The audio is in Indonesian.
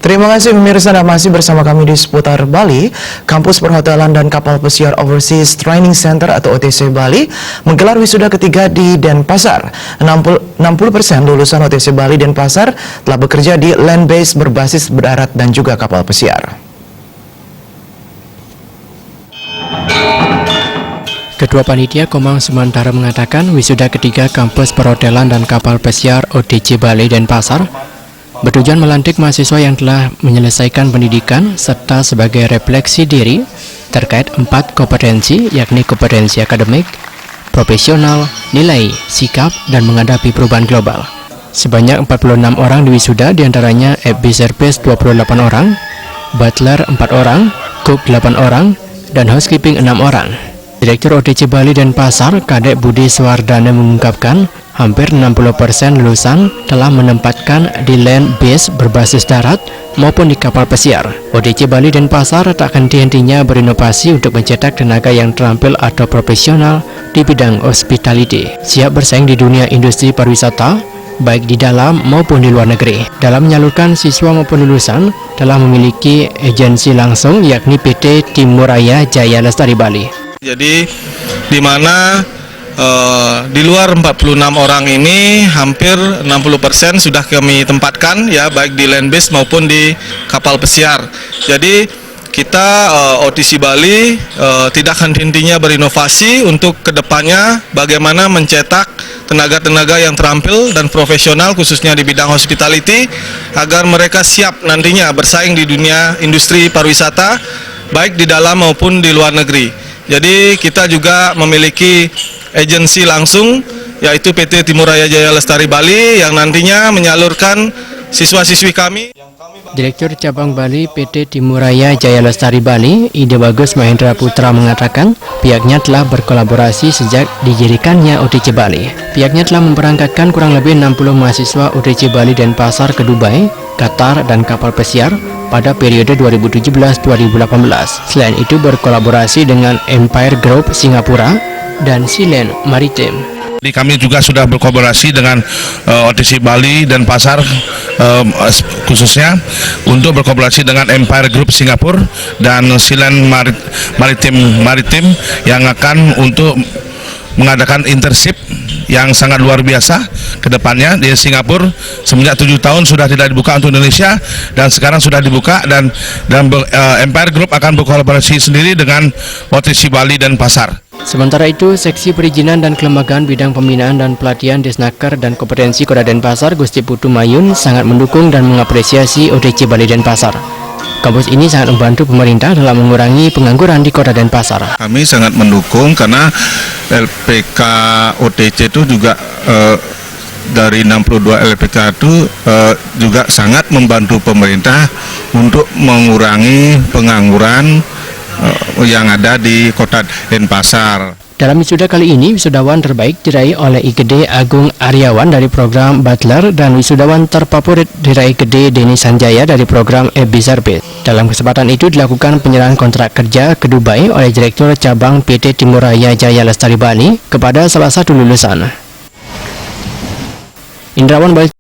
Terima kasih pemirsa, Anda masih bersama kami di Seputar Bali. Kampus Perhotelan dan Kapal Pesiar Overseas Training Center atau OTC Bali menggelar wisuda ketiga di Denpasar. 60% lulusan OTC Bali Denpasar telah bekerja di land base berbasis darat dan juga kapal pesiar. Ketua Panitia Komang Sumantara mengatakan wisuda ketiga Kampus Perhotelan dan Kapal Pesiar OTC Bali Denpasar bertujuan melantik mahasiswa yang telah menyelesaikan pendidikan serta sebagai refleksi diri terkait 4 kompetensi, yakni kompetensi akademik, profesional, nilai, sikap, dan menghadapi perubahan global. Sebanyak 46 orang diwisuda, diantaranya FB Service 28 orang, Butler 4 orang, Cook 8 orang, dan Housekeeping 6 orang. Direktur OTC Bali Denpasar, Kadek Budi Swardana mengungkapkan, hampir 60% lulusan telah menempatkan di land base berbasis darat maupun di kapal pesiar. OTC Bali Denpasar tak henti-hentinya berinovasi untuk mencetak tenaga yang terampil atau profesional di bidang hospitality, siap bersaing di dunia industri pariwisata, baik di dalam maupun di luar negeri. Dalam menyalurkan siswa maupun lulusan, telah memiliki agensi langsung, yakni PT Timuraya Jaya Lestari Bali. Jadi di mana di luar 46 orang ini hampir 60% sudah kami tempatkan, ya, baik di land base maupun di kapal pesiar. Jadi kita OTC Bali tidak henti-hentinya berinovasi untuk kedepannya bagaimana mencetak tenaga-tenaga yang terampil dan profesional khususnya di bidang hospitality agar mereka siap nantinya bersaing di dunia industri pariwisata baik di dalam maupun di luar negeri. Jadi kita juga memiliki agensi langsung, yaitu PT Timuraya Jaya Lestari Bali yang nantinya menyalurkan siswa-siswi kami. Direktur Cabang Bali PT Timuraya Jaya Lestari Bali, Ide Bagus Mahendra Putra mengatakan pihaknya telah berkolaborasi sejak didirikannya OTC Bali. Pihaknya telah memberangkatkan kurang lebih 60 mahasiswa OTC Bali Denpasar ke Dubai, Qatar, dan kapal pesiar pada periode 2017-2018. Selain itu berkolaborasi dengan Empire Group Singapura dan Sealand Maritime. Jadi kami juga sudah berkolaborasi dengan OTC Bali dan Pasar khususnya untuk berkolaborasi dengan Empire Group Singapura dan Sealand Maritime yang akan untuk mengadakan internship yang sangat luar biasa ke depannya di Singapura. Semenjak 7 tahun sudah tidak dibuka untuk Indonesia dan sekarang sudah dibuka, dan Empire Group akan berkolaborasi sendiri dengan OTC Bali dan Pasar. Sementara itu, Seksi Perizinan dan Kelembagaan Bidang Pembinaan dan Pelatihan Disnaker dan Kompetensi Kota Denpasar, Gusti Putu Mayun, sangat mendukung dan mengapresiasi OTC Bali Denpasar. Kampus ini sangat membantu pemerintah dalam mengurangi pengangguran di Kota Denpasar. Kami sangat mendukung karena LPK OTC itu juga dari 62 LPK itu juga sangat membantu pemerintah untuk mengurangi pengangguran yang ada di Kota Denpasar. Dalam wisuda kali ini, wisudawan terbaik diraih oleh IGD Agung Aryawan dari program Butler dan wisudawan terfavorit diraih IGD Denny Sanjaya dari program FB Service. Dalam kesempatan itu dilakukan penyerahan kontrak kerja ke Dubai oleh Direktur Cabang PT Timuraya Jaya Lestari Bali kepada salah satu lulusan. Indrawan Bali.